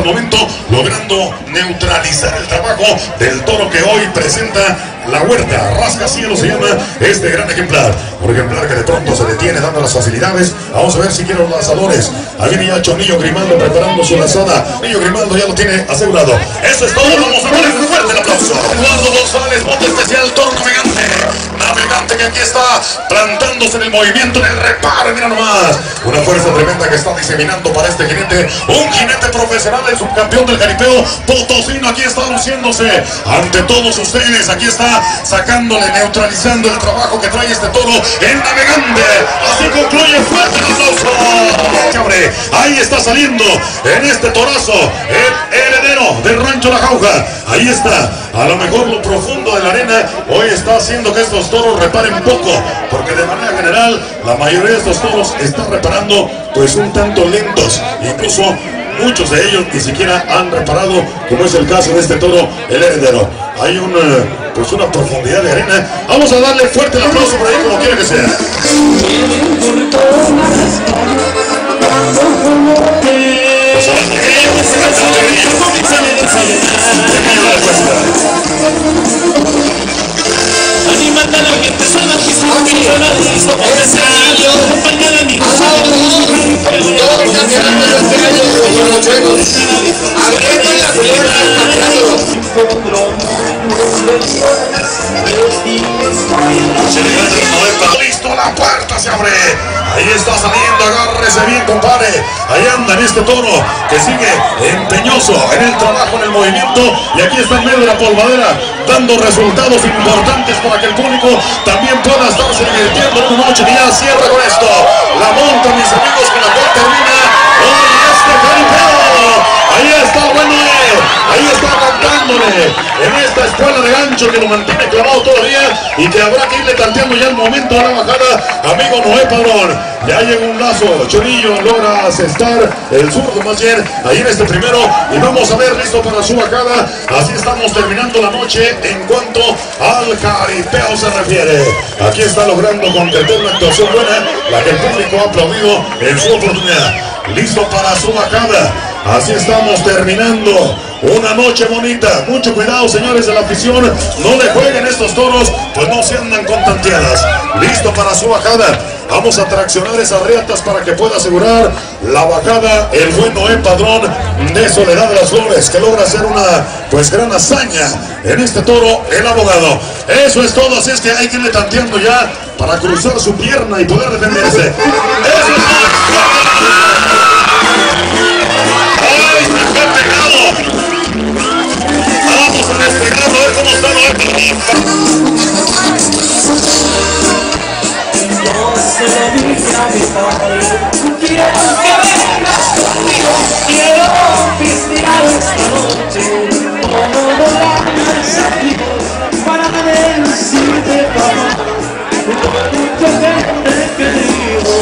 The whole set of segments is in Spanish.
momento, logrando neutralizar el trabajo del toro que hoy presenta la Huerta. Rascacielos se llama este gran ejemplar. Un ejemplar que de pronto se detiene dando las facilidades. Vamos a ver si quieren los lazadores. Ahí viene ya Chonillo Grimaldo preparando su lazada. Chonillo Grimaldo ya lo tiene asegurado. Eso es todo. Vamos a darle un fuerte el aplauso. Eduardo González, bote especial, toro navegante. Navegante que aquí está plantándose en el movimiento, en el reparo. Mira nomás. Una fuerza tremenda que está diseminando para este jinete. Un jinete profesional, el subcampeón del jaripeo potosino. Aquí está luciéndose ante todos ustedes. Aquí está sacándole, neutralizando el trabajo que trae este toro en navegante. Así concluye. Fuerte el aplauso. Ahí está saliendo en este torazo el heredero del Rancho La Jauja. Ahí está. A lo mejor lo profundo de la arena hoy está haciendo que estos toros reparen poco, porque de manera general la mayoría de estos toros están reparando pues un tanto lentos. Incluso muchos de ellos ni siquiera han reparado, como es el caso de este toro, el heredero. Hay pues una profundidad de arena. Vamos a darle fuerte el aplauso por ahí, como quiera que sea. Animando a la gente sana, que se funciona, listo, necesario, acompañar a mi listo, la puerta se abre. Ahí está saliendo, agárrese bien, compadre. Ahí anda en este toro que sigue empeñoso en el trabajo, en el movimiento. Y aquí está en medio de la polvadera, dando resultados importantes para que el público también pueda estarse divirtiendo en una noche que ya cierra con esto. La monta, mis amigos, con la cual termina hoy este jaripeo. Ahí está el buen Noé, ahí está cantándole en esta escuela de gancho que lo mantiene clavado todavía y que habrá que irle tanteando ya el momento de la bajada. Amigo Noé Padrón, ya llega un lazo, Chonillo logra asestar el zurdo más bien ahí en este primero y vamos a ver, listo para su bajada. Así estamos terminando la noche en cuanto al jaripeo se refiere. Aquí está logrando concretar una actuación buena, la que el público ha aplaudido en su oportunidad. Listo para su bajada. Así estamos terminando una noche bonita. Mucho cuidado, señores de la afición, no le jueguen estos toros, pues no se andan con tanteadas. Listo para su bajada. Vamos a traccionar esas riatas para que pueda asegurar la bajada el buen Noé Padrón de Soledad de las Flores, que logra hacer una pues gran hazaña en este toro, el abogado. Eso es todo, así es que hay que irle tanteando ya para cruzar su pierna y poder defenderse. Eso es todo. Vamos a despegarlo, a ver cómo está Noé Padrón. Quiero pistear esta noche, todo para decirte papá, mucho que te he querido.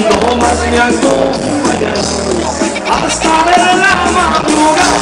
No más me acompañas hasta ver la madrugada.